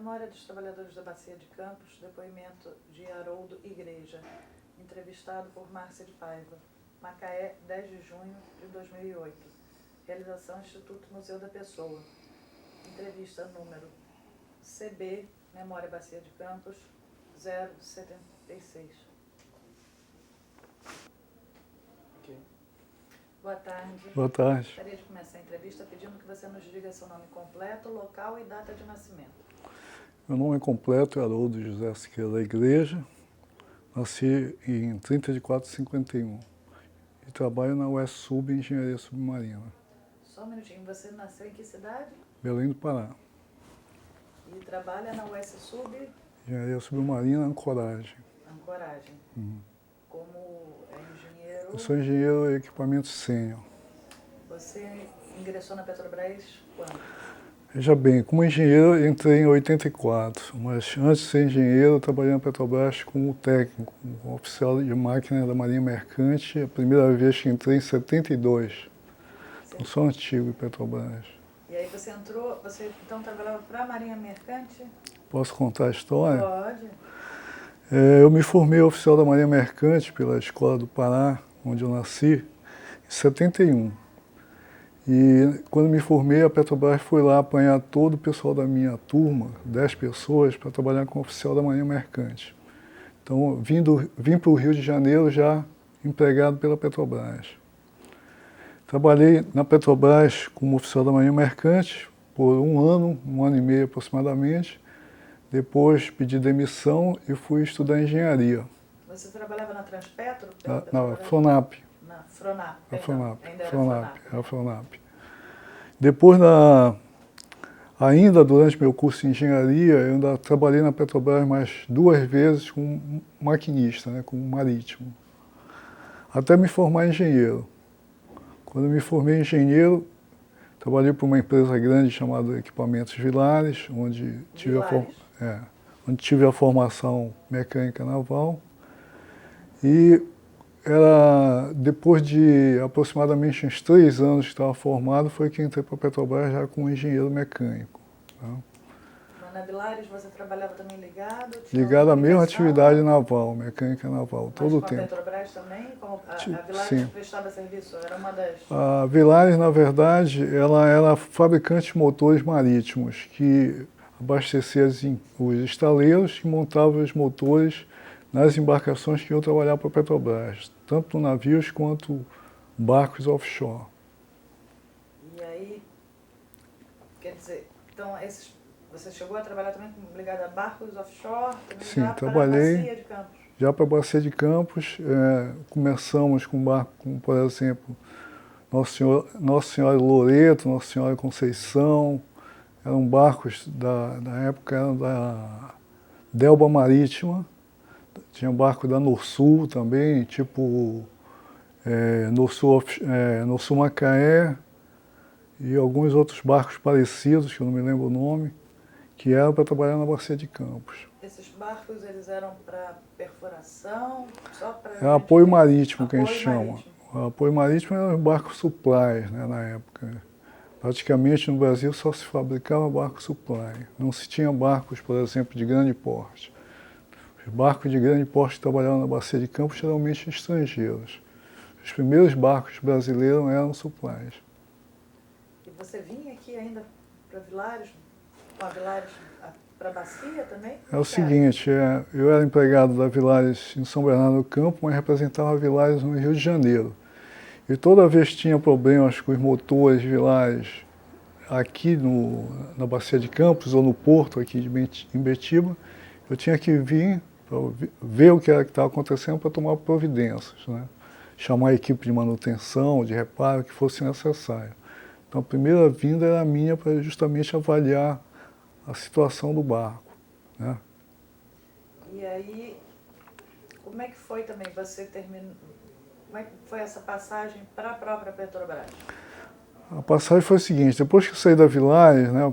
Memória dos Trabalhadores da Bacia de Campos, depoimento de Haroldo Igreja, entrevistado por Márcia de Paiva, Macaé, 10 de junho de 2008. Realização Instituto Museu da Pessoa. Entrevista número CB, Memória Bacia de Campos, 076. Okay. Boa tarde. Boa tarde. Gostaria de começar a entrevista pedindo que você nos diga seu nome completo, local e data de nascimento. Meu nome completo é Haroldo José Siqueira da Igreja. Nasci em 30 de 4 de 51 e trabalho na UESUB, Engenharia Submarina. Só um minutinho, você nasceu em que cidade? Belém do Pará. E trabalha na UESUB? Engenharia Submarina, Ancoragem. Ancoragem. Como engenheiro... Eu sou engenheiro em equipamento sênior. Você ingressou na Petrobras quando? Veja bem, como engenheiro eu entrei em 84, mas antes de ser engenheiro eu trabalhei na Petrobras como técnico, como oficial de máquina da Marinha Mercante, a primeira vez que entrei em 72. Eu sou antigo em Petrobras. E aí você entrou, você então trabalhava para a Marinha Mercante? Posso contar a história? Pode. Eu me formei oficial da Marinha Mercante pela Escola do Pará, onde eu nasci, em 71. E quando me formei, a Petrobras foi lá apanhar todo o pessoal da minha turma, 10 pessoas, para trabalhar como oficial da Marinha Mercante. Então, vim para o Rio de Janeiro já empregado pela Petrobras. Trabalhei na Petrobras como oficial da Marinha Mercante por um ano e meio aproximadamente. Depois pedi demissão e fui estudar engenharia. Você trabalhava na Transpetro? Na FRONAP. Na FRONAP, A FRONAP, ainda era FRONAP. A FRONAP. Depois, ainda durante meu curso de engenharia, eu ainda trabalhei na Petrobras mais 2 vezes como maquinista, né, como marítimo, até me formar engenheiro. Quando eu me formei engenheiro, trabalhei para uma empresa grande chamada Equipamentos Vilares, onde tive a formação mecânica naval. E depois de aproximadamente uns 3 anos que estava formado, foi que entrei para a Petrobras já como engenheiro mecânico. Tá? Mas na Vilares você trabalhava também ligado? Ligado à mesma atividade naval, mecânica naval, todo o tempo. Mas com a Petrobras também? A Vilares Sim. prestava serviço? Era uma das... A Vilares, na verdade, ela era fabricante de motores marítimos, que abastecia os estaleiros que montavam os motores nas embarcações que iam trabalhar para a Petrobras, tanto navios quanto barcos offshore. E aí, quer dizer, então você chegou a trabalhar também ligado a barcos offshore? Sim, já trabalhei. Para a Bacia de Campos? Já para a Bacia de Campos, começamos com barco como, por exemplo, Nossa Senhora Loreto, Nossa Senhora Conceição, eram barcos da época, eram da Delba Marítima. Tinha barco da Norsul também, tipo Norsul Macaé e alguns outros barcos parecidos, que eu não me lembro o nome, que eram para trabalhar na Bacia de Campos. Esses barcos, eles eram para perfuração? Só para Era apoio marítimo, que a gente chama. O apoio marítimo era barco supply, né, na época. Praticamente no Brasil só se fabricava barco supply. Não se tinha barcos, por exemplo, de grande porte. Os barcos de grande porte que trabalhavam na Bacia de Campos, geralmente estrangeiros. Os primeiros barcos brasileiros eram supplies. E você vinha aqui ainda para Vilares, com a Vilares para a Bacia também? É o seguinte, eu era empregado da Vilares em São Bernardo do Campo, mas representava a Vilares no Rio de Janeiro. E toda vez que tinha problemas com os motores Vilares aqui na Bacia de Campos ou no porto aqui em Betiba, eu tinha que vir para ver o que era que estava acontecendo para tomar providências, né? Chamar a equipe de manutenção, de reparo, que fosse necessário. Então a primeira vinda era minha para justamente avaliar a situação do barco, né? E aí, como é que foi também? Você terminou... Como é que foi essa passagem para a própria Petrobras? A passagem foi o seguinte, depois que eu saí da Vilares, né,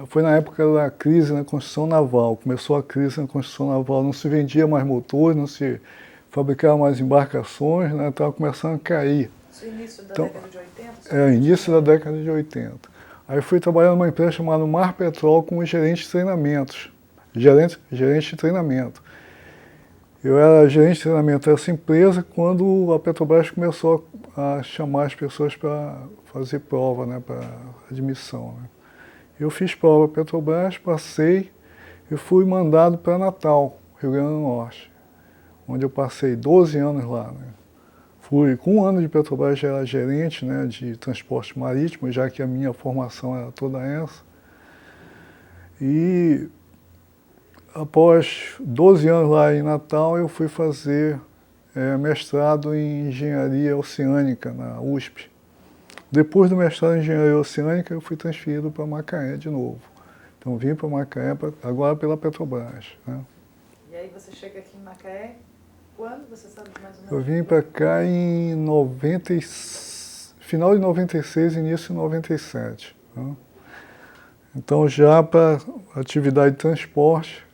foi na época da crise na construção naval. Começou a crise na construção naval, não se vendia mais motores, não se fabricava mais embarcações, né, estava começando a cair. Isso é início da Então, década de 80? Início da década de 80. Aí fui trabalhar numa empresa chamada Mar Petrol como gerente de treinamentos. Gerente de treinamento. Eu era gerente de treinamento dessa empresa quando a Petrobras começou a chamar as pessoas para fazer prova, né, para admissão. Né. Eu fiz prova Petrobras, passei e fui mandado para Natal, Rio Grande do Norte, onde eu passei 12 anos lá. Né. Fui, com 1 ano de Petrobras, já era gerente, né, de transporte marítimo, já que a minha formação era toda essa. E após 12 anos lá em Natal, eu fui fazer mestrado em engenharia oceânica na USP. Depois do mestrado em engenharia oceânica, eu fui transferido para Macaé de novo. Então vim para Macaé, agora pela Petrobras. Né. E aí você chega aqui em Macaé, quando você sabe mais ou menos? Eu vim para cá em final de 96, início de 97. Né. Então já para atividade de transporte,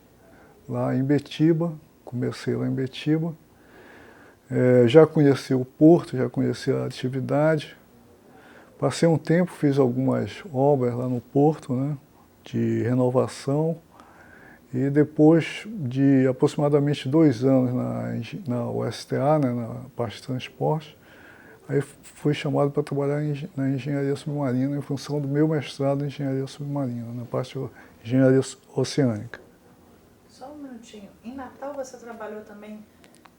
lá em Betiba, comecei lá em Betiba. Já conheci o porto, já conheci a atividade. Passei um tempo, fiz algumas obras lá no porto, né, de renovação. E depois de aproximadamente 2 anos na USTA, né, na parte de transporte, aí fui chamado para trabalhar na engenharia submarina em função do meu mestrado em engenharia submarina, na parte de engenharia oceânica. Só um minutinho. Em Natal você trabalhou também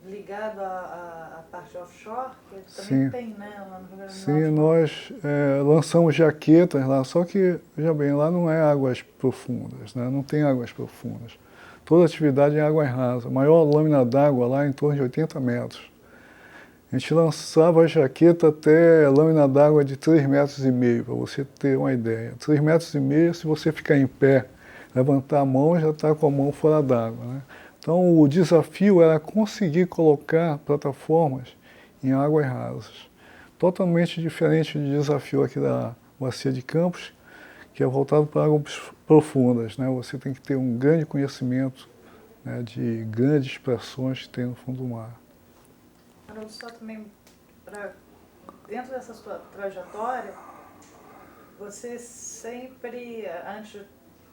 ligado à parte offshore? Que também tem, né? Lá no Rio Grande do Norte. Sim, nós lançamos jaquetas lá, só que, veja bem, lá não é águas profundas, né? Não tem águas profundas. Toda atividade é água rasa. A maior lâmina d'água lá é em torno de 80 metros. A gente lançava a jaqueta até lâmina d'água de 3,5 metros, para você ter uma ideia. 3,5 metros, se você ficar em pé, levantar a mão, já está com a mão fora d'água, né? Então o desafio era conseguir colocar plataformas em águas rasas. Totalmente diferente do desafio aqui da Bacia de Campos, que é voltado para águas profundas, né? Você tem que ter um grande conhecimento, né, de grandes pressões que tem no fundo do mar. Haroldo, só também, dentro dessa sua trajetória, você sempre, antes de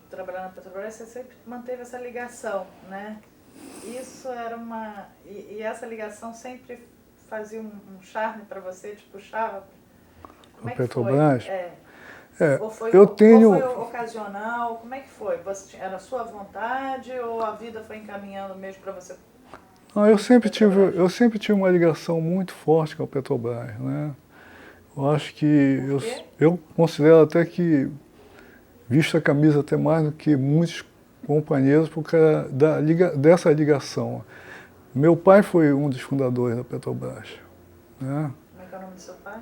trabalhar na Petrobras, você sempre manteve essa ligação, né? Isso era e essa ligação sempre fazia um charme para você, te puxava? Como é que Petrobras? foi? Ou foi ocasional? Como é que foi? Era a sua vontade ou a vida foi encaminhando mesmo para você? Não, eu sempre tive uma ligação muito forte com a Petrobras, né? Eu acho que eu considero até que visto a camisa até mais do que muitos companheiros por causa dessa ligação. Meu pai foi um dos fundadores da Petrobras, né? Como é que é o nome do seu pai?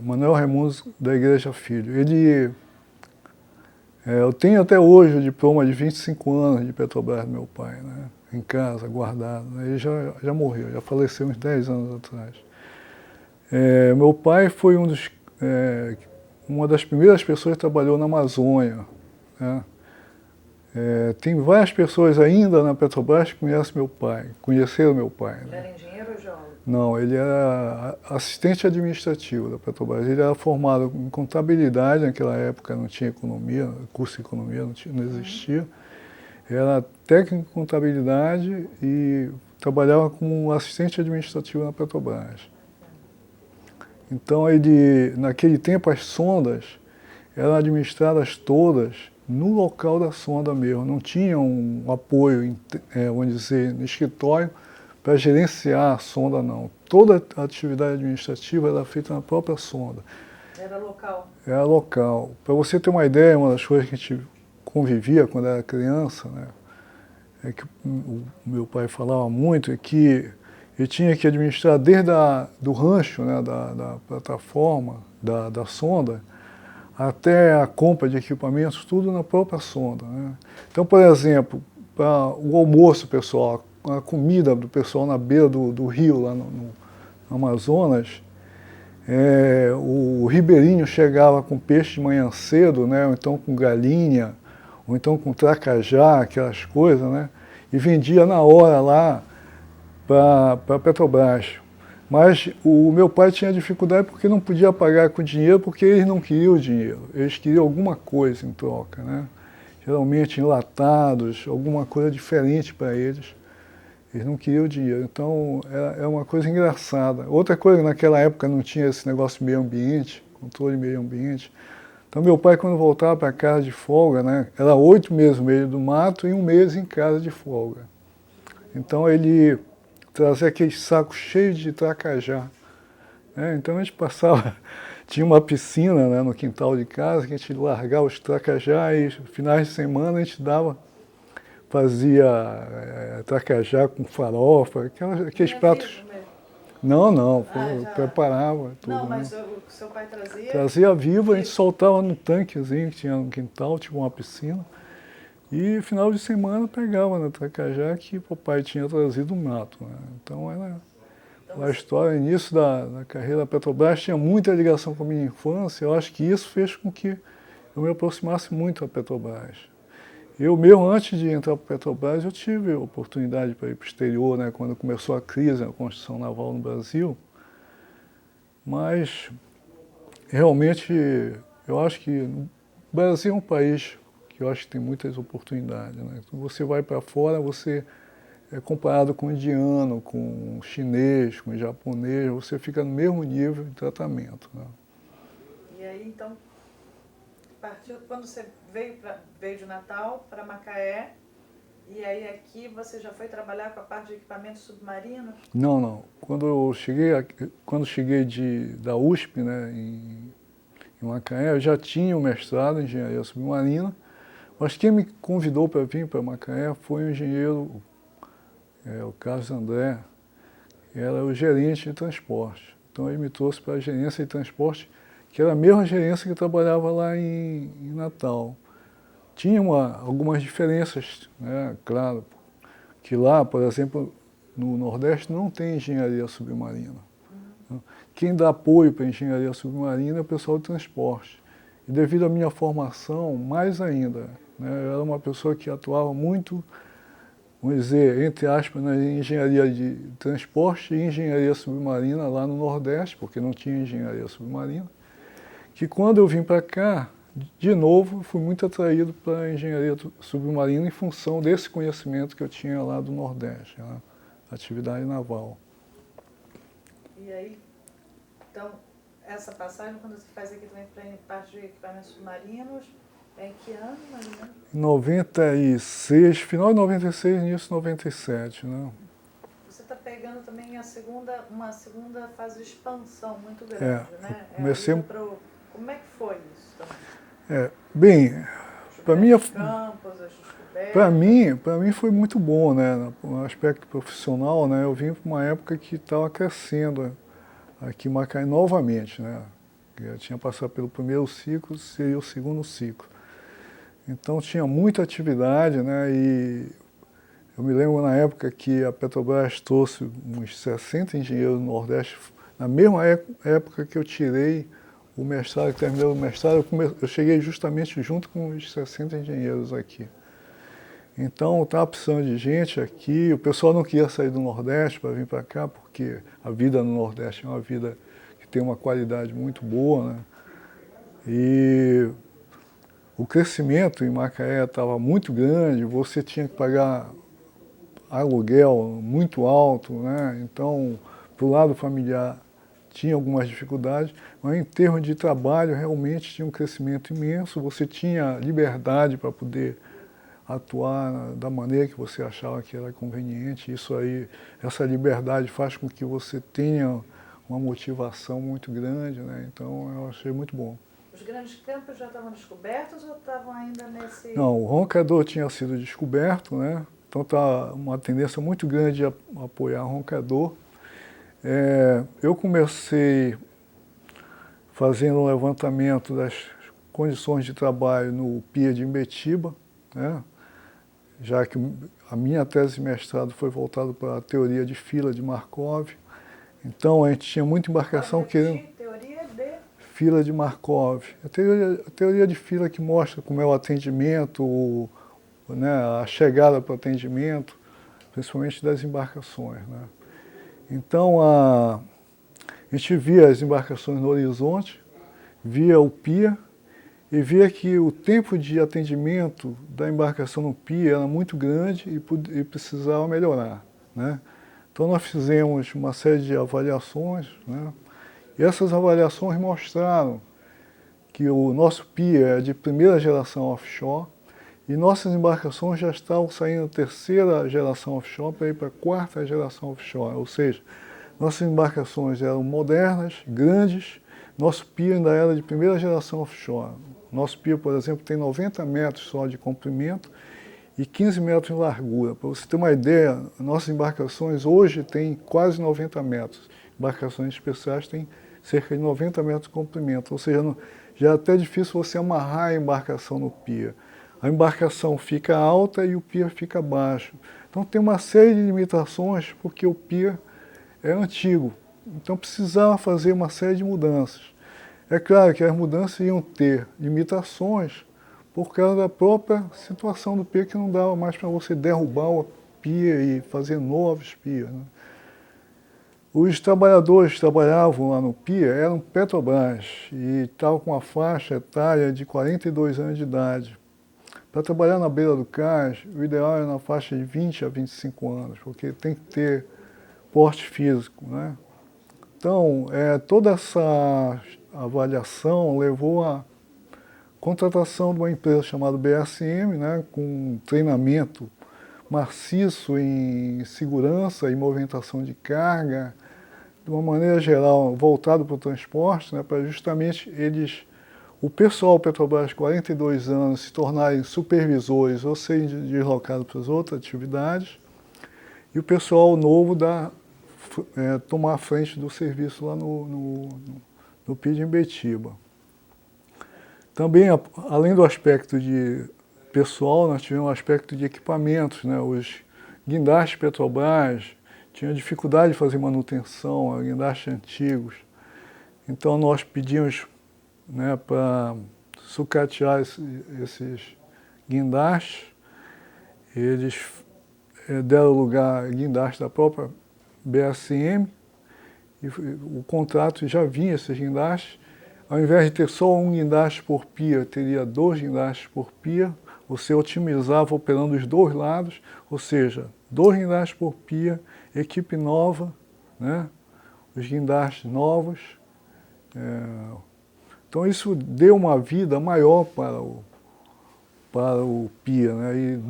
Manuel Raimundo da Igreja Filho. Eu tenho até hoje o diploma de 25 anos de Petrobras do meu pai, né? Em casa, guardado. Ele já morreu, já faleceu uns 10 anos atrás. Meu pai foi uma das primeiras pessoas que trabalhou na Amazônia, né? Tem várias pessoas ainda na Petrobras que conheceram meu pai. Ele era engenheiro ou geólogo? Não, ele era assistente administrativo da Petrobras. Ele era formado em contabilidade, naquela época não tinha economia, curso de economia não existia. Era técnico em contabilidade e trabalhava como assistente administrativo na Petrobras. Então, naquele tempo, as sondas eram administradas todas no local da sonda mesmo. Não tinha um apoio, vamos dizer, no escritório para gerenciar a sonda, não. Toda a atividade administrativa era feita na própria sonda. Era local? Era local. Para você ter uma ideia, uma das coisas que a gente convivia quando era criança, né, é que o meu pai falava muito, é que ele tinha que administrar desde do rancho, né, da plataforma, da sonda, até a compra de equipamentos, tudo na própria sonda, né. Então, por exemplo, para o almoço pessoal, a comida do pessoal na beira do rio, lá no Amazonas, o ribeirinho chegava com peixe de manhã cedo, né, ou então com galinha, ou então com tracajá, aquelas coisas, né, e vendia na hora lá para a Petrobras. Mas o meu pai tinha dificuldade porque não podia pagar com dinheiro, porque eles não queriam o dinheiro, eles queriam alguma coisa em troca, né? Geralmente enlatados, alguma coisa diferente para eles. Eles não queriam o dinheiro. Então, é uma coisa engraçada. Outra coisa, naquela época não tinha esse negócio de meio ambiente, controle de meio ambiente. Então, meu pai, quando voltava para casa de folga, né, era 8 meses no meio do mato e 1 mês em casa de folga. Então, ele trazia aqueles sacos cheios de tracajá. Né? Então, a gente passava... Tinha uma piscina, né, no quintal de casa, que a gente largava os tracajá e, finais de semana, a gente fazia tracajá com farofa, aqueles pratos. Não, preparava tudo. Não, mas né? o seu pai trazia? Trazia vivo, a gente soltava no tanquezinho que tinha no quintal, tinha uma piscina. E final de semana pegava na tracajá que o papai tinha trazido do mato. Né? Então era a história, início da carreira da Petrobras, tinha muita ligação com a minha infância. Eu acho que isso fez com que eu me aproximasse muito da Petrobras. Eu mesmo, antes de entrar para a Petrobras, eu tive a oportunidade para ir para o exterior, né, quando começou a crise na construção naval no Brasil. Mas, realmente, eu acho que o Brasil é um país que eu acho que tem muitas oportunidades. Né? Então, você vai para fora, você é comparado com o indiano, com o chinês, com o japonês, você fica no mesmo nível de tratamento. Né? E aí, então, partiu quando você veio de Natal para Macaé, e aí aqui você já foi trabalhar com a parte de equipamentos submarinos? Não. Quando cheguei da USP, né, em Macaé, eu já tinha o mestrado em engenharia submarina, mas quem me convidou para vir para Macaé foi o engenheiro, o Carlos André, que era o gerente de transporte. Então ele me trouxe para a gerência de transporte, que era a mesma gerência que eu trabalhava lá em Natal. Tinha algumas diferenças, né, claro, que lá, por exemplo, no Nordeste não tem engenharia submarina. Quem dá apoio para a engenharia submarina é o pessoal de transporte. E devido à minha formação, mais ainda, né, eu era uma pessoa que atuava muito, vamos dizer, entre aspas, na engenharia de transporte e engenharia submarina lá no Nordeste, porque não tinha engenharia submarina, que quando eu vim para cá, de novo, fui muito atraído para a engenharia submarina em função desse conhecimento que eu tinha lá do Nordeste, né? Atividade naval. E aí, então, essa passagem, quando você faz aqui também para parte de equipamentos submarinos, é em que ano, mais ou menos? 96, final de 96, início de 97, né? Você está pegando também uma segunda fase de expansão muito grande, né? Comecei... Como é que foi isso também? Bem, para mim, campos, as descobertas. para mim foi muito bom, né? No aspecto profissional, né? Eu vim para uma época que estava crescendo aqui em Macaé novamente, né? Eu tinha passado pelo primeiro ciclo, seria o segundo ciclo. Então tinha muita atividade, né? E eu me lembro na época que a Petrobras trouxe uns 60 engenheiros do Nordeste, na mesma época que eu tirei o mestrado, que terminei o mestrado, eu cheguei justamente junto com os 60 engenheiros aqui. Então, estava precisando de gente aqui, o pessoal não queria sair do Nordeste para vir para cá, porque a vida no Nordeste é uma vida que tem uma qualidade muito boa, né? E o crescimento em Macaé estava muito grande, você tinha que pagar aluguel muito alto, né? Então, para o lado familiar, tinha algumas dificuldades, mas em termos de trabalho realmente tinha um crescimento imenso, você tinha liberdade para poder atuar da maneira que você achava que era conveniente. Isso aí, essa liberdade faz com que você tenha uma motivação muito grande, né? Então eu achei muito bom. Os grandes campos já estavam descobertos ou estavam ainda nesse... Não, o roncador tinha sido descoberto, né? Então está uma tendência muito grande de apoiar o roncador. Eu comecei fazendo um levantamento das condições de trabalho no PIA de Imbetiba, né? Já que a minha tese de mestrado foi voltada para a teoria de fila de Markov. Então a gente tinha muita embarcação querendo... Teoria de... Fila de Markov. A teoria de fila que mostra como é o atendimento, né, a chegada para o atendimento, principalmente das embarcações, né? Então, a gente via as embarcações no horizonte, via o pia e via que o tempo de atendimento da embarcação no pia era muito grande e precisava melhorar, né? Então nós fizemos uma série de avaliações, né? E essas avaliações mostraram que o nosso pia é de primeira geração offshore e nossas embarcações já estavam saindo da terceira geração offshore para ir para a quarta geração offshore, ou seja, nossas embarcações eram modernas, grandes, nosso pia ainda era de primeira geração offshore. Nosso pia, por exemplo, tem 90 metros só de comprimento e 15 metros de largura. Para você ter uma ideia, nossas embarcações hoje têm quase 90 metros. Embarcações especiais têm cerca de 90 metros de comprimento, ou seja, já é até difícil você amarrar a embarcação no pia. A embarcação fica alta e o pia fica baixo. Então tem uma série de limitações porque o pia é antigo. Então precisava fazer uma série de mudanças. É claro que as mudanças iam ter limitações por causa da própria situação do pia, que não dava mais para você derrubar o pia e fazer novos pias, né? Os trabalhadores que trabalhavam lá no pia eram Petrobras e estavam com uma faixa etária de 42 anos de idade. Para trabalhar na beira do cais, o ideal era na faixa de 20 a 25 anos, porque tem que ter porte físico, né? Então, toda essa avaliação levou à contratação de uma empresa chamada BSM, né, com treinamento maciço em segurança e movimentação de carga, de uma maneira geral voltado para o transporte, né, para justamente o pessoal Petrobras de 42 anos se tornarem supervisores ou serem deslocados para as outras atividades, e o pessoal novo tomar a frente do serviço lá no pia de Imbetiba. Também, além do aspecto de pessoal, nós tivemos um aspecto de equipamentos, né? Os guindastes Petrobras tinham dificuldade de fazer manutenção, guindastes antigos. Então nós pedimos, né, para sucatear esses guindastes. Eles deram lugar a guindastes da própria BSM, e o contrato já vinha esses guindastes. Ao invés de ter só um guindaste por pia, teria 2 guindastes por pia. Você otimizava operando os dois lados, ou seja, 2 guindastes por pia, equipe nova, né? Os guindastes novos. Então isso deu uma vida maior para o pia, né? E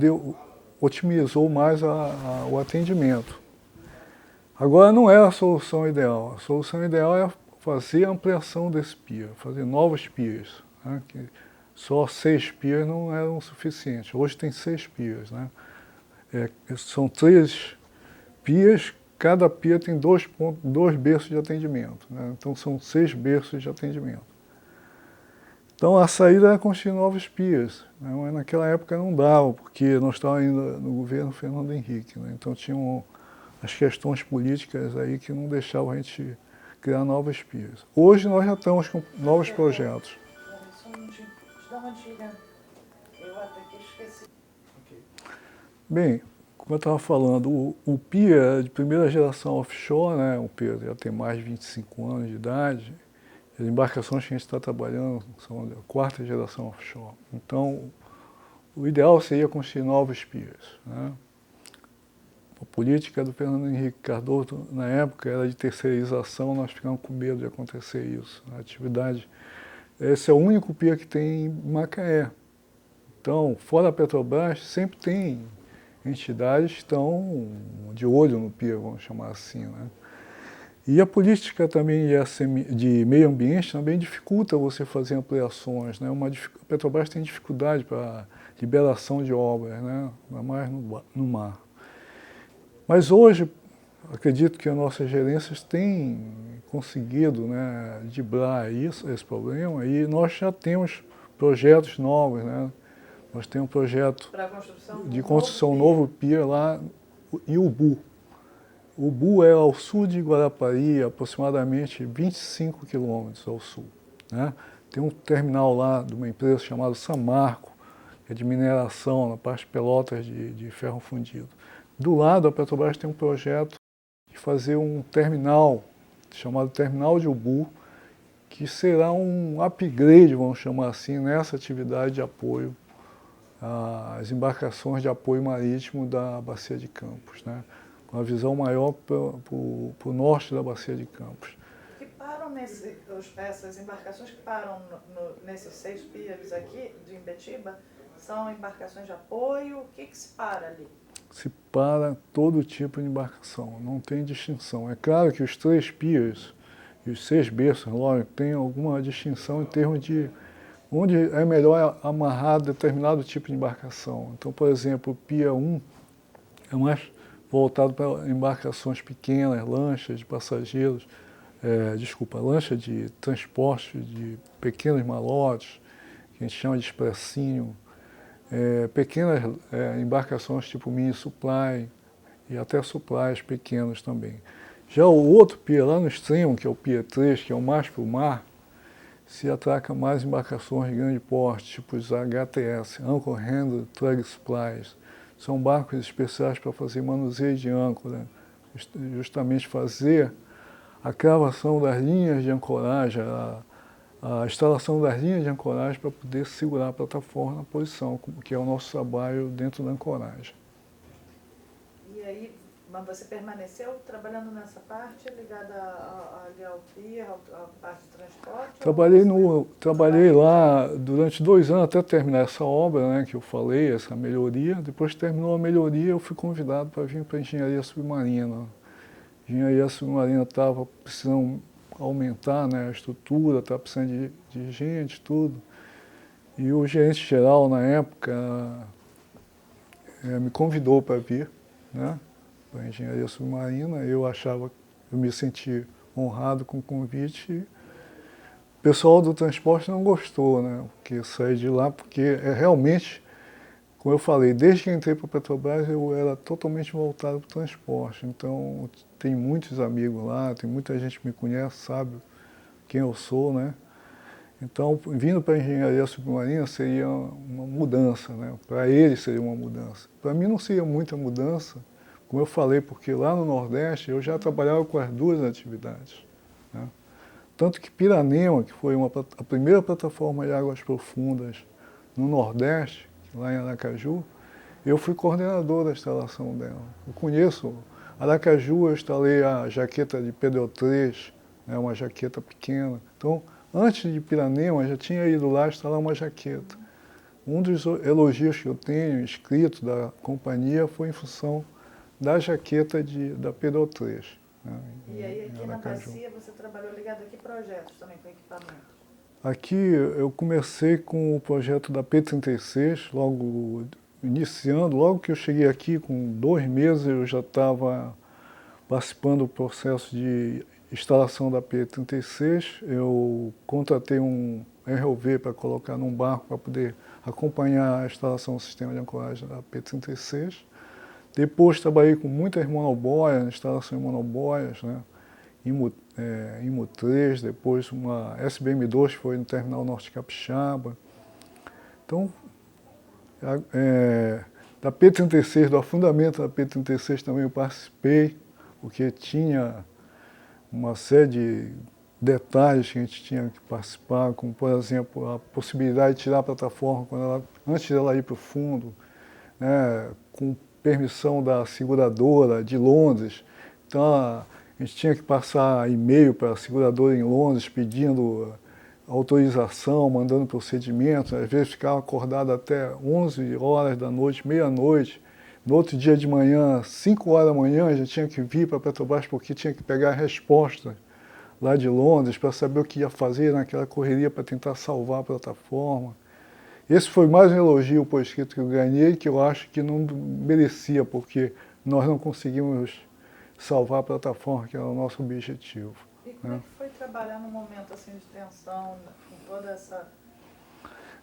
otimizou mais o atendimento. Agora não é a solução ideal. A solução ideal é fazer a ampliação desse pia, fazer novos pias, né? Que só 6 pias não eram suficientes. Hoje tem 6 pias, né? São 3 pias, cada pia tem 2 berços de atendimento, né? Então são 6 berços de atendimento. Então a saída era construir novos pias, né? Mas naquela época não dava, porque nós estávamos ainda no governo Fernando Henrique, né? Então tinham as questões políticas aí que não deixavam a gente criar novas pias. Hoje nós já estamos com novos projetos. Só um minutinho, dá uma dica. Eu até que esqueci. Bem, como eu estava falando, o pia é de primeira geração offshore, né? O pia já tem mais de 25 anos de idade. As embarcações que a gente está trabalhando são da 4ª geração offshore. Então, o ideal seria construir novos pias, né? A política do Fernando Henrique Cardoso, na época, era de terceirização, nós ficamos com medo de acontecer isso. A atividade, esse é o único pia que tem em Macaé. Então, fora a Petrobras, sempre tem entidades que estão de olho no pia, vamos chamar assim, né? E a política também de meio ambiente também dificulta você fazer ampliações, né? A Petrobras tem dificuldade para liberação de obras, né? Ainda mais no mar. Mas hoje, acredito que as nossas gerências têm conseguido, né, driblar esse problema, e nós já temos projetos novos, né? Nós temos um projeto de construção novo pia lá em Ubu. Ubu é ao sul de Guarapari, aproximadamente 25 quilômetros ao sul, né? Tem um terminal lá de uma empresa chamada Samarco, que é de mineração, na parte de Pelotas de ferro fundido. Do lado, a Petrobras tem um projeto de fazer um terminal chamado Terminal de Ubu, que será um upgrade, vamos chamar assim, nessa atividade de apoio às embarcações de apoio marítimo da Bacia de Campos, né? Com a visão maior para o norte da Bacia de Campos. Que param essas embarcações que param nesses 6 piers aqui de Imbetiba, são embarcações de apoio? O que se para ali? Se para todo tipo de embarcação, não tem distinção. É claro que os 3 piers e os 6 berços, lógico, tem alguma distinção em termos de onde é melhor amarrar determinado tipo de embarcação. Então, por exemplo, o Pier 1 é mais voltado para embarcações pequenas, lanchas de passageiros, lancha de transporte de pequenos malotes, que a gente chama de expressinho, pequenas embarcações tipo mini supply e até supplies pequenos também. Já o outro pier lá no extremo, que é o Pier 3, que é o mais para o mar, se atraca mais embarcações de grande porte, tipo os HTS, Anchor Handler Tug Supplies. São barcos especiais para fazer manuseio de âncora, justamente fazer a cravação das linhas de ancoragem, a instalação das linhas de ancoragem para poder segurar a plataforma na posição, que é o nosso trabalho dentro da ancoragem. E aí, mas você permaneceu trabalhando nessa parte, ligada ali ao pier, à parte de transporte? Trabalhei lá durante 2 anos até terminar essa obra, né, que eu falei, essa melhoria. Depois que terminou a melhoria, eu fui convidado para vir para a engenharia submarina. A engenharia submarina estava precisando aumentar, né, a estrutura, estava precisando de gente, tudo. E o gerente geral, na época, me convidou para vir, né, para a engenharia submarina. Eu me senti honrado com o convite. O pessoal do transporte não gostou, né, porque eu saí de lá, porque realmente, como eu falei, desde que entrei para a Petrobras, eu era totalmente voltado para o transporte. Então, tem muitos amigos lá, tem muita gente que me conhece, sabe quem eu sou, né? Então, vindo para a engenharia submarina seria uma mudança, né? Para eles seria uma mudança. Para mim não seria muita mudança, como eu falei, porque lá no Nordeste eu já trabalhava com as 2 atividades, né? Tanto que Piranema, que foi a primeira plataforma de águas profundas no Nordeste, lá em Aracaju, eu fui coordenador da instalação dela. Eu conheço Aracaju, eu instalei a jaqueta de PDO3, né, uma jaqueta pequena. Então, antes de Piranema, eu já tinha ido lá instalar uma jaqueta. Um dos elogios que eu tenho escrito da companhia foi em função da jaqueta da PDO3. Né, e aí, aqui na Bacia, você trabalhou ligado a que projetos também com equipamentos? Aqui eu comecei com o projeto da P36, logo iniciando, logo que eu cheguei aqui, com 2 meses, eu já estava participando do processo de instalação da P36. Eu contratei um ROV para colocar num barco para poder acompanhar a instalação do sistema de ancoragem da P36. Depois trabalhei com muitas monoboias, instalação de monoboias, né? IMO 3, depois uma SBM2, que foi no Terminal Norte Capixaba. Então, da P36, do afundamento da P36 também eu participei, porque tinha uma série de detalhes que a gente tinha que participar, como, por exemplo, a possibilidade de tirar a plataforma antes dela ir para o fundo, né, com permissão da seguradora de Londres. Então, a gente tinha que passar e-mail para a seguradora em Londres pedindo autorização, mandando procedimentos. Às vezes ficava acordado até 11 horas da noite, meia-noite. No outro dia de manhã, 5 horas da manhã, já tinha que vir para a Petrobras porque tinha que pegar a resposta lá de Londres para saber o que ia fazer naquela correria para tentar salvar a plataforma. Esse foi mais um elogio por escrito que eu ganhei, que eu acho que não merecia, porque nós não conseguimos salvar a plataforma, que era o nosso objetivo. E como é que foi trabalhar num momento assim de tensão, com toda essa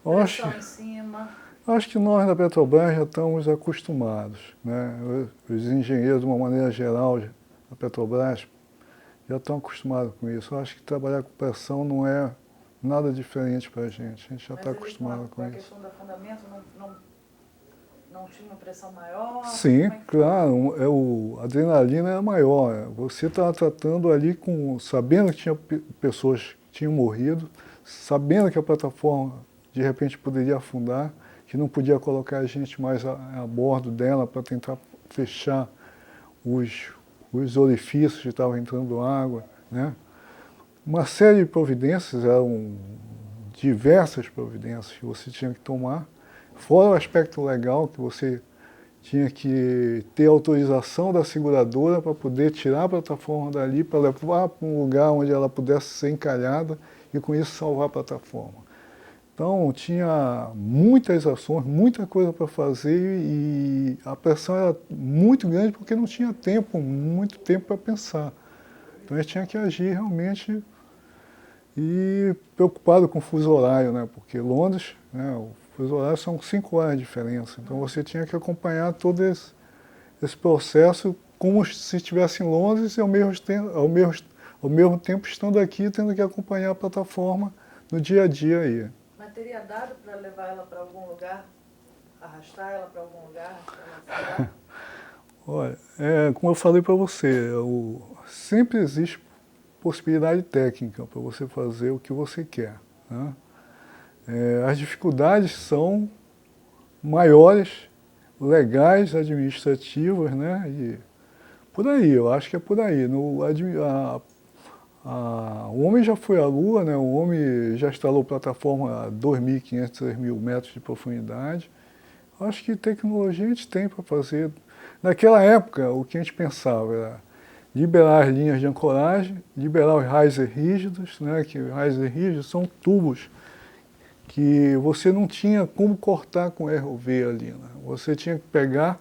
pressão em cima? Acho que nós da Petrobras já estamos acostumados, né? Os engenheiros, de uma maneira geral, da Petrobras, já estão acostumados com isso. Eu acho que trabalhar com pressão não é nada diferente para a gente já está acostumado com isso. A questão do afundamento não tinha uma pressão maior? Sim, Como é que foi? claro, a adrenalina é maior. Você estava tratando ali sabendo que tinha pessoas que tinham morrido, sabendo que a plataforma de repente poderia afundar, que não podia colocar a gente mais a bordo dela para tentar fechar os, os orifícios que estavam entrando água, né? Uma série de providências, eram diversas providências que você tinha que tomar, fora o aspecto legal que você tinha que ter autorização da seguradora para poder tirar a plataforma dali, para levar para um lugar onde ela pudesse ser encalhada e com isso salvar a plataforma. Então tinha muitas ações, muita coisa para fazer e a pressão era muito grande porque não tinha tempo, muito tempo para pensar. Então a gente tinha que agir realmente e preocupado com o fuso horário, né? Porque Londres, né, o fuso horário são 5 horas de diferença. Então você tinha que acompanhar todo esse processo como se estivesse em Londres e ao mesmo tempo estando aqui, tendo que acompanhar a plataforma no dia a dia aí. Mas teria dado para levar ela para algum lugar? Arrastar ela para algum lugar? Pra ela afundar? Olha, como eu falei para você, sempre existe possibilidade técnica para você fazer o que você quer, né? As dificuldades são maiores, legais, administrativas, né? E por aí, eu acho que é por aí. O homem já foi à Lua, né? O homem já instalou plataforma a 2.500, 3.000 metros de profundidade. Eu acho que tecnologia a gente tem para fazer. Naquela época, o que a gente pensava era liberar as linhas de ancoragem, liberar os riser rígidos, né? Que os riser rígidos são tubos que você não tinha como cortar com ROV ali, né? Você tinha que pegar,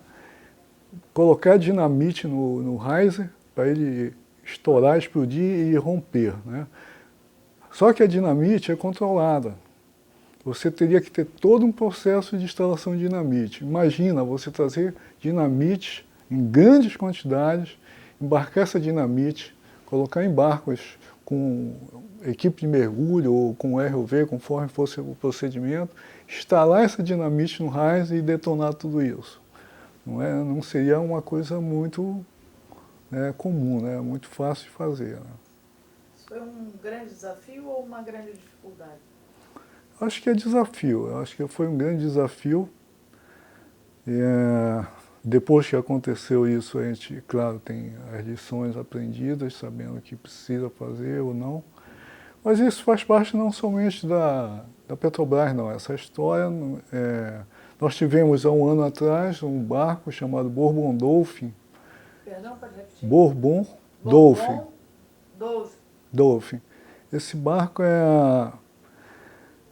colocar dinamite no riser para ele estourar, explodir e romper, né? Só que a dinamite é controlada. Você teria que ter todo um processo de instalação de dinamite. Imagina você trazer dinamite em grandes quantidades, embarcar essa dinamite, colocar em barcos com equipe de mergulho ou com ROV, conforme fosse o procedimento, instalar essa dinamite no riser e detonar tudo isso. Não seria uma coisa muito, né, comum, né, muito fácil de fazer, né? Isso foi um grande desafio ou uma grande dificuldade? Acho que é desafio, acho que foi um grande desafio. Depois que aconteceu isso, a gente, claro, tem as lições aprendidas, sabendo o que precisa fazer ou não. Mas isso faz parte não somente da Petrobras, não. Essa história, nós tivemos há um ano atrás um barco chamado Bourbon Dolphin. Perdão, pode repetir? Bourbon Dolphin. Dolphin. Dolphin. Esse barco é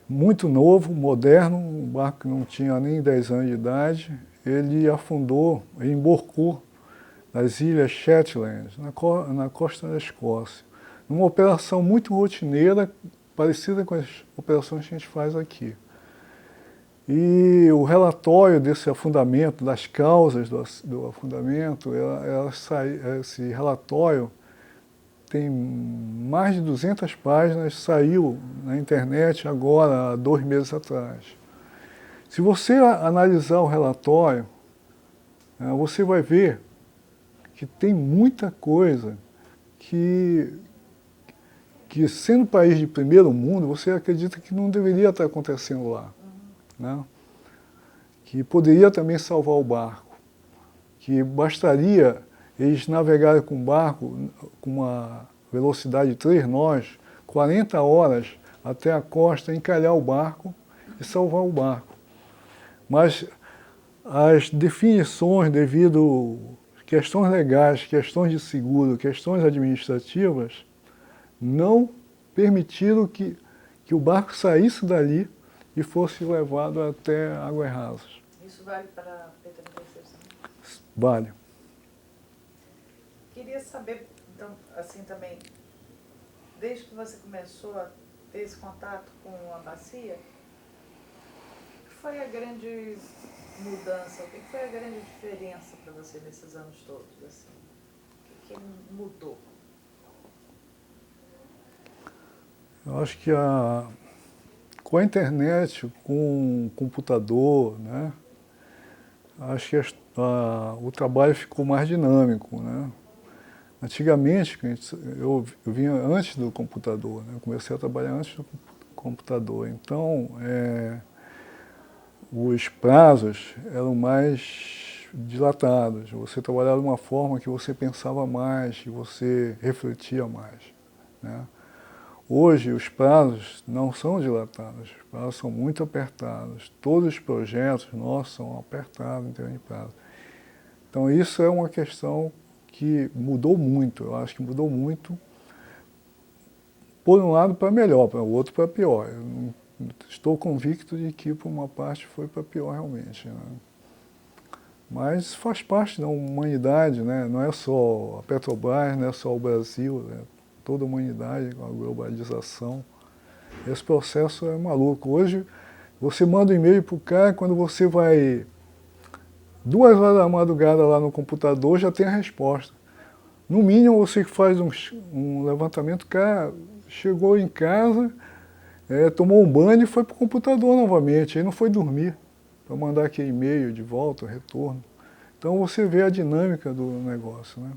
muito novo, moderno, um barco que não tinha nem 10 anos de idade. Ele afundou, ele emborcou nas ilhas Shetland, na costa da Escócia, numa operação muito rotineira, parecida com as operações que a gente faz aqui. E o relatório desse afundamento, das causas do afundamento, esse relatório tem mais de 200 páginas, saiu na internet agora, há 2 meses atrás. Se você analisar o relatório, você vai ver que tem muita coisa que sendo um país de primeiro mundo, você acredita que não deveria estar acontecendo lá, né? Que poderia também salvar o barco, que bastaria eles navegarem com o barco com uma velocidade de 3 nós, 40 horas até a costa, encalhar o barco e salvar o barco. Mas as definições devido questões legais, questões de seguro, questões administrativas, não permitiram que o barco saísse dali e fosse levado até Águas Rasas. Isso vale para a P-36 também? Vale. Queria saber, então, assim também, desde que você começou a ter esse contato com a bacia, o que foi a grande mudança, o que foi a grande diferença para você nesses anos todos, assim? O que mudou? Eu acho que com a internet, com o computador, né, acho que o trabalho ficou mais dinâmico, né? Antigamente, eu vinha antes do computador, né? Eu comecei a trabalhar antes do computador, então os prazos eram mais dilatados, você trabalhava de uma forma que você pensava mais, que você refletia mais, né? Hoje os prazos não são dilatados, os prazos são muito apertados, todos os projetos nossos são apertados em termos de prazo. Então isso é uma questão que mudou muito, eu acho que mudou muito, por um lado para melhor, para o outro para pior. Eu não, estou convicto de que por uma parte foi para pior realmente, né? Mas faz parte da humanidade, né? Não é só a Petrobras, não é só o Brasil, né? Toda a humanidade, com a globalização. Esse processo é maluco. Hoje você manda um e-mail para o cara, quando você vai 2 horas da madrugada lá no computador, já tem a resposta. No mínimo você faz um levantamento, o cara chegou em casa, tomou um banho e foi para o computador novamente, aí não foi dormir, para mandar aquele e-mail de volta, retorno. Então você vê a dinâmica do negócio, né?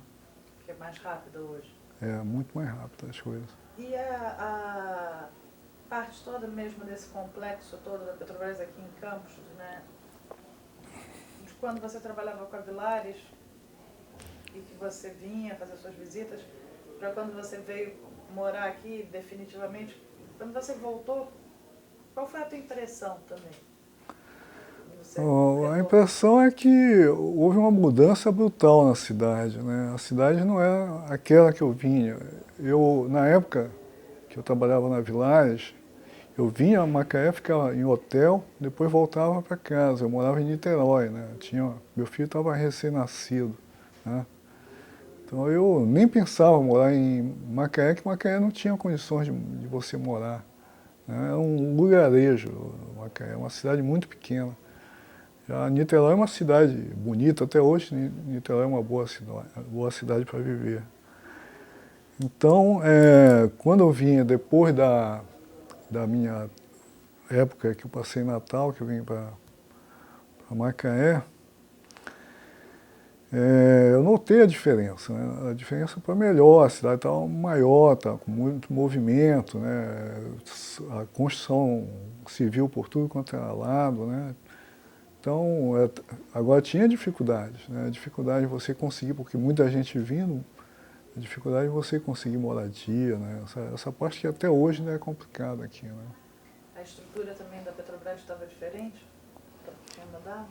Que é mais rápido hoje. É, muito mais rápido as coisas. E a parte toda mesmo desse complexo todo da Petrobras aqui em Campos, né? De quando você trabalhava com a Villares e que você vinha fazer suas visitas, para quando você veio morar aqui definitivamente, quando você voltou, qual foi a tua impressão também? A impressão é que houve uma mudança brutal na cidade, né? A cidade não é aquela que eu vinha. Na época que eu trabalhava na Villares, eu vinha a Macaé, ficava em hotel, depois voltava para casa. Eu morava em Niterói, né? Meu filho estava recém-nascido, né? Então eu nem pensava morar em Macaé, que Macaé não tinha condições de você morar, né? É um lugarejo, Macaé, é uma cidade muito pequena. Já Niterói é uma cidade bonita, até hoje Niterói é uma boa cidade para viver. Então, quando eu vinha, depois da minha época que eu passei Natal, que eu vim para Macaé, eu notei a diferença, né? A diferença para melhor, a cidade estava maior, estava com muito movimento, né? A construção civil por tudo quanto era lado, né? Então, agora tinha dificuldades, né? Dificuldade de você conseguir, porque muita gente vindo, a dificuldade de você conseguir moradia, né? Essa parte que até hoje ainda é complicada aqui, né? A estrutura também da Petrobras estava diferente? Tinha mudado?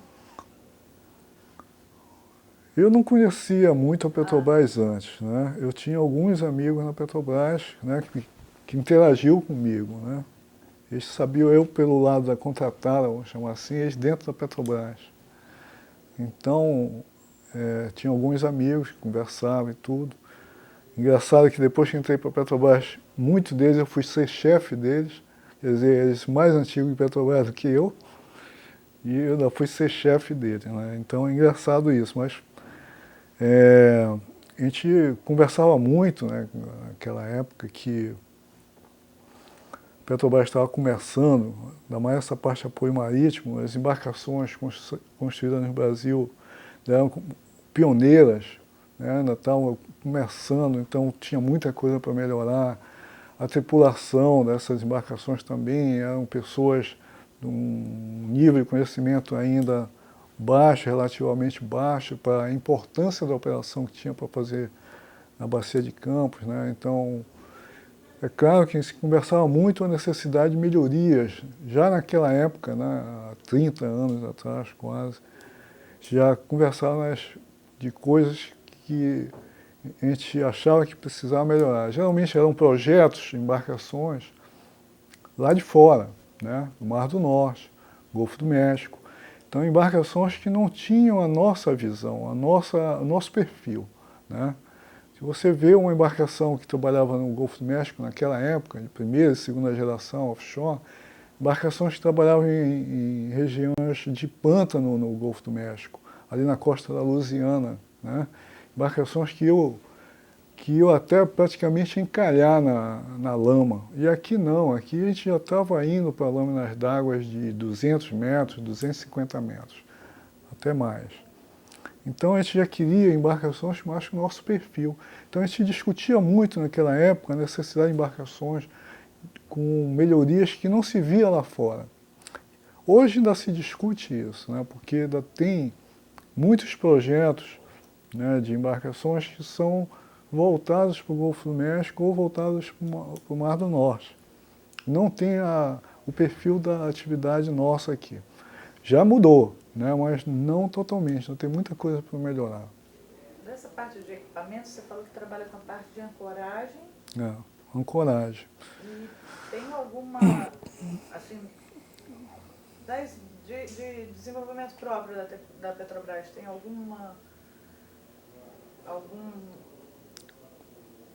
Eu não conhecia muito a Petrobras antes, né? Eu tinha alguns amigos na Petrobras, né, que interagiu comigo, né? Eles sabiam eu pelo lado da contratada, vamos chamar assim, eles dentro da Petrobras. Então, tinha alguns amigos que conversavam e tudo. Engraçado que depois que entrei para a Petrobras, muitos deles eu fui ser chefe deles, quer dizer, eles mais antigos em Petrobras do que eu, e eu ainda fui ser chefe deles, né? Então é engraçado isso, mas a gente conversava muito, né, naquela época que a Petrobras estava começando, ainda mais essa parte de apoio marítimo, as embarcações construídas no Brasil eram pioneiras, né, ainda estavam começando, então tinha muita coisa para melhorar. A tripulação dessas embarcações também eram pessoas de um nível de conhecimento ainda baixo, relativamente baixo, para a importância da operação que tinha para fazer na Bacia de Campos, né? Então, é claro que se conversava muito a necessidade de melhorias. Já naquela época, né, há 30 anos atrás quase, já conversava de coisas que a gente achava que precisava melhorar. Geralmente eram projetos, embarcações, lá de fora, né, do Mar do Norte, Golfo do México. Então, embarcações que não tinham a nossa visão, o nosso perfil, né? Se você vê uma embarcação que trabalhava no Golfo do México naquela época, de primeira e segunda geração offshore, embarcações que trabalhavam em regiões de pântano no Golfo do México, ali na costa da Louisiana, né? Embarcações que eu até praticamente encalhar na lama. E aqui não, aqui a gente já estava indo para lâminas d'água de 200 metros, 250 metros. até mais. Então a gente já queria embarcações mais com o nosso perfil. Então a gente discutia muito naquela época a necessidade de embarcações com melhorias que não se via lá fora. Hoje ainda se discute isso, né, porque ainda tem muitos projetos, né, de embarcações que são voltados para o Golfo do México ou voltados para o Mar do Norte. Não tem o perfil da atividade nossa aqui. Já mudou, né, mas não totalmente, então tem muita coisa para melhorar. Dessa parte de equipamento, você falou que trabalha com a parte de ancoragem. Ancoragem. E tem alguma, assim, de desenvolvimento próprio da Petrobras, tem algum,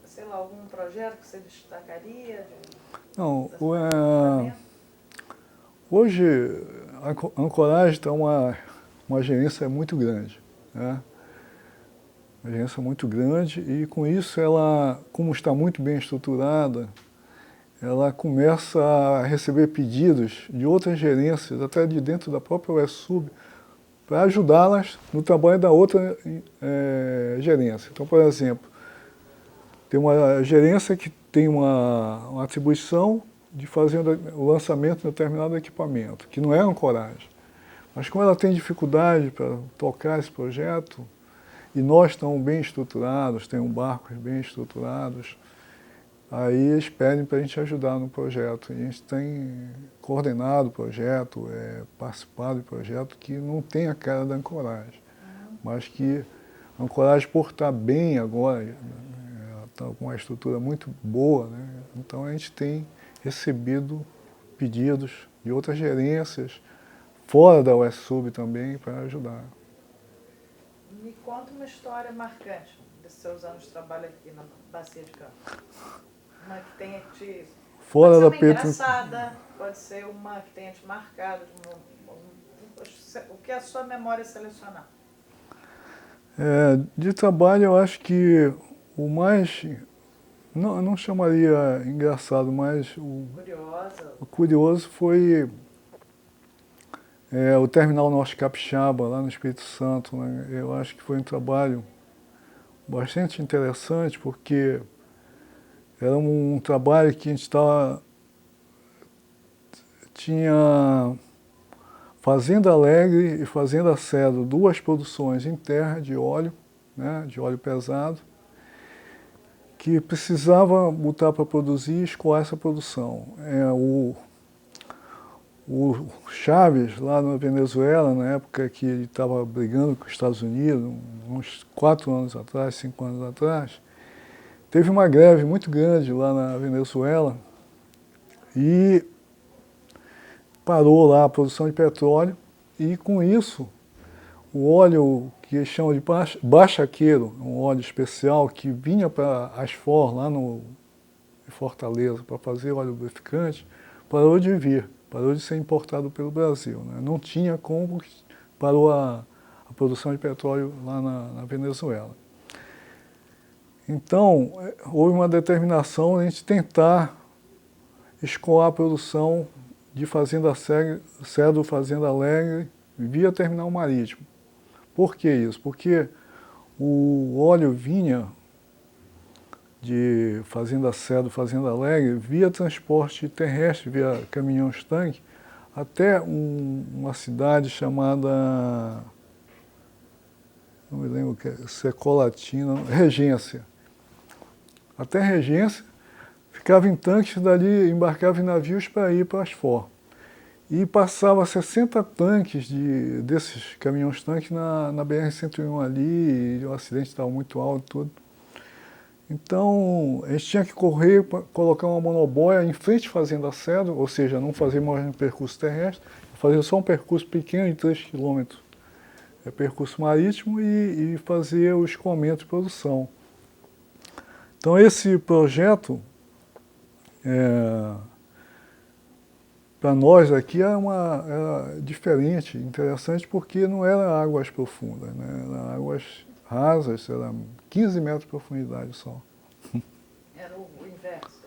sei lá, algum projeto que você destacaria? Não, hoje a Ancoragem está uma gerência muito grande, né? Uma gerência muito grande e com isso ela, como está muito bem estruturada, ela começa a receber pedidos de outras gerências, até de dentro da própria UESUB, para ajudá-las no trabalho da outra gerência. Então, por exemplo, tem uma gerência que tem uma atribuição de fazer o lançamento de determinado equipamento, que não é ancoragem. Mas como ela tem dificuldade para tocar esse projeto, e nós estamos bem estruturados, temos barcos bem estruturados, aí eles pedem para a gente ajudar no projeto. E a gente tem coordenado o projeto, participado do projeto que não tem a cara da ancoragem, mas que a ancoragem, por estar bem agora, está com uma estrutura muito boa, né? Então a gente tem recebido pedidos de outras gerências, fora da UESUB também, para ajudar. Me conta uma história marcante desses seus anos de trabalho aqui na Bacia de Campos. Uma que tenha te... Fora da pode ser uma engraçada, pode ser uma que tenha te marcado, o que a sua memória selecionar. De trabalho, eu acho que o mais... Não chamaria engraçado, mas o curioso foi o Terminal Norte Capixaba, lá no Espírito Santo, né? Eu acho que foi um trabalho bastante interessante, porque era um trabalho que a gente tinha Fazenda Alegre e Fazenda Cedro, duas produções em terra de óleo, né, de óleo pesado, que precisava botar para produzir e escoar essa produção. O Chávez, lá na Venezuela, na época que ele estava brigando com os Estados Unidos, uns 4 anos atrás, 5 anos atrás, teve uma greve muito grande lá na Venezuela e parou lá a produção de petróleo e, com isso, o óleo que eles chamam de bachaqueiro, um óleo especial que vinha para Asfor, lá em Fortaleza, para fazer óleo lubrificante, parou de vir, parou de ser importado pelo Brasil, né? Não tinha como, parou a produção de petróleo lá na Venezuela. Então, houve uma determinação de a gente tentar escoar a produção de Fazenda Cedro, Fazenda Alegre, via terminal marítimo. Por que isso? Porque o óleo vinha de Fazenda Cedro, Fazenda Alegre, via transporte terrestre, via caminhões-tanque, até uma cidade chamada, não me lembro, se é Colatina, Regência. Até Regência, ficava em tanques, dali embarcava em navios para ir para Asfor. E passava 60 tanques desses caminhões-tanques na BR-101 ali, e o acidente estava muito alto e tudo. Então, a gente tinha que correr para colocar uma monoboia em frente à Fazenda Cedro, ou seja, não fazer mais um percurso terrestre, fazer só um percurso pequeno de 3 quilômetros, percurso marítimo, e fazer o escoamento de produção. Então, esse projeto, para nós aqui era diferente, interessante, porque não era águas profundas, né? Era águas rasas, era 15 metros de profundidade só. Era o inverso.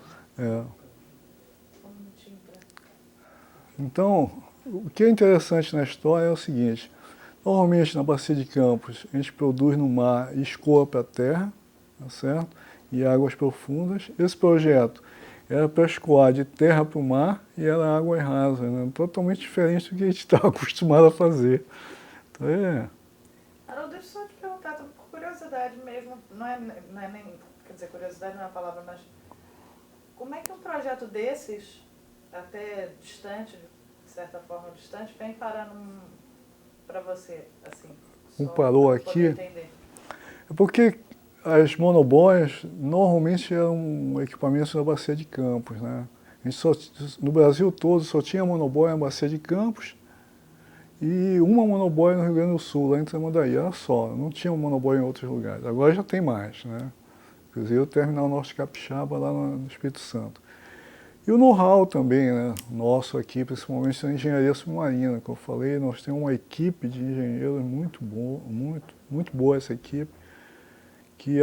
Então, o que é interessante na história é o seguinte: Normalmente na Bacia de Campos a gente produz no mar e escoa para a terra, tá certo? E águas profundas. Esse projeto era para escoar de terra para o mar e era água rasa, né? Totalmente diferente do que a gente estava acostumado a fazer. Então, Haroldo, deixa eu só te perguntar, por curiosidade mesmo, não é nem, quer dizer, curiosidade não é a palavra, mas como é que um projeto desses, até distante, de certa forma distante, vem parar para você, assim, um só parou para poder aqui. entender? É porque as monoboias normalmente eram equipamentos da Bacia de Campos, né? A gente no Brasil todo só tinha monoboia na Bacia de Campos e uma monoboia no Rio Grande do Sul, lá em Tramandaí, era só, não tinha monoboia em outros lugares. Agora já tem mais, né? Inclusive o Terminal Norte Capixaba lá no Espírito Santo. E o know-how também, né? Nosso aqui, principalmente na engenharia submarina, que eu falei, nós temos uma equipe de engenheiros muito boa, muito boa essa equipe, que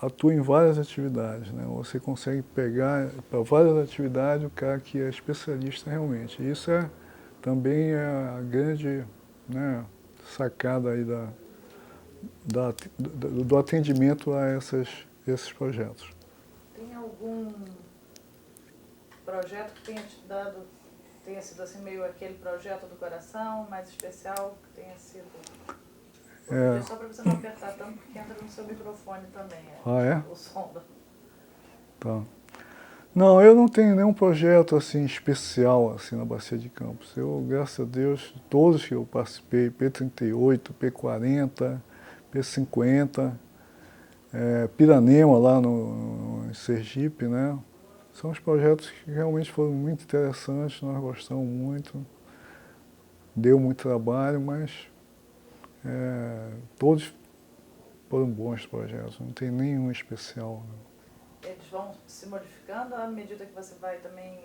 atua em várias atividades, né? Você consegue pegar para várias atividades o cara que é especialista realmente. Isso também é a grande, né, sacada aí do atendimento a esses projetos. Tem algum projeto que tenha te dado, tenha sido assim meio aquele projeto do coração, mais especial, que tenha sido... Vou pedir só para você não apertar tanto, porque entra no seu microfone também, o som. Tá. Não, eu não tenho nenhum projeto assim especial assim na Bacia de Campos. Eu, graças a Deus, todos que eu participei, P38, P40, P50, Piranema lá em Sergipe, né? São os projetos que realmente foram muito interessantes, nós gostamos muito. Deu muito trabalho, mas todos foram bons projetos, não tem nenhum especial. Eles vão se modificando à medida que você vai também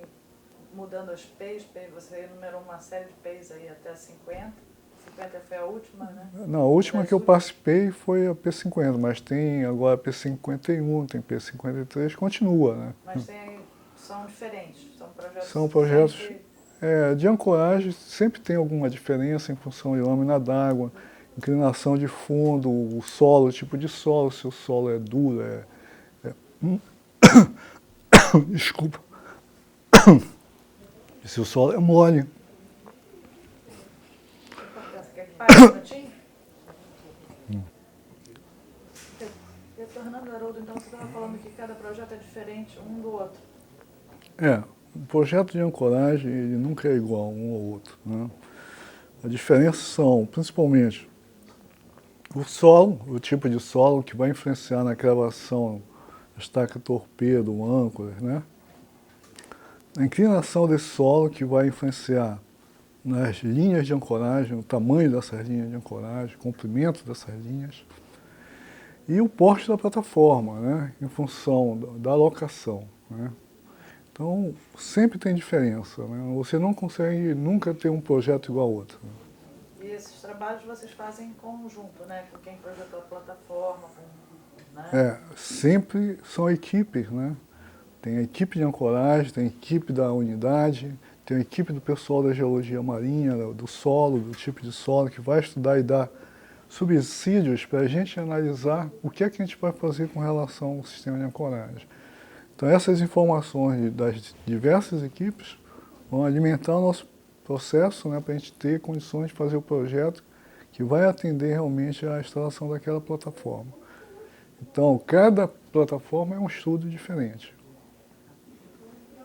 mudando as P's, você enumerou uma série de P's aí até 50. 50 foi a última, né? Não, a última que eu participei foi a P50, mas tem agora a P51, tem P53, continua, né? Mas são diferentes, são projetos... São projetos sempre... de ancoragem, sempre tem alguma diferença em função de lâmina d'água, inclinação de fundo, o solo, o tipo de solo, se o solo é duro, desculpa, se o solo é mole. Você quer que pare um minutinho? Retornando, Haroldo, então você estava falando que cada projeto é diferente um do outro. O projeto de ancoragem ele nunca é igual um ao outro, né? A diferença são, principalmente, o solo, o tipo de solo que vai influenciar na cravação da estaca torpedo, âncoras, né? A inclinação desse solo que vai influenciar nas linhas de ancoragem, o tamanho dessas linhas de ancoragem, o comprimento dessas linhas. E o porte da plataforma, né? Em função da alocação, né? Então, sempre tem diferença, né? Você não consegue nunca ter um projeto igual ao outro. E esses trabalhos vocês fazem em conjunto, né? Com quem projetou a plataforma, né? Sempre são equipes, né? Tem a equipe de ancoragem, tem a equipe da unidade, tem a equipe do pessoal da geologia marinha, do solo, do tipo de solo, que vai estudar e dar subsídios para a gente analisar o que é que a gente vai fazer com relação ao sistema de ancoragem. Então essas informações das diversas equipes vão alimentar o nosso processo, né, para a gente ter condições de fazer o projeto que vai atender realmente à instalação daquela plataforma. Então, cada plataforma é um estudo diferente.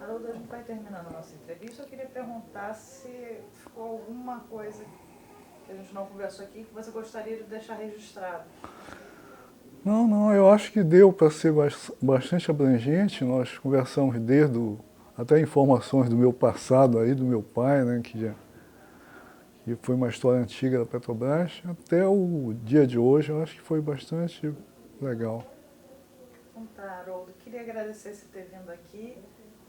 Haroldo, a gente vai terminando a nossa entrevista. Eu queria perguntar se ficou alguma coisa que a gente não conversou aqui que você gostaria de deixar registrado. Não, eu acho que deu para ser bastante abrangente. Nós conversamos até informações do meu passado aí, do meu pai, né, que foi uma história antiga da Petrobras, até o dia de hoje. Eu acho que foi bastante legal. Então tá, Haroldo, queria agradecer você ter vindo aqui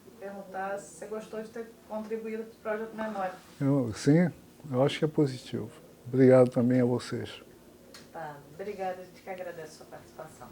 e perguntar se você gostou de ter contribuído para o Projeto Memória. Sim, eu acho que é positivo. Obrigado também a vocês. Tá, obrigada, a gente que agradece a sua participação.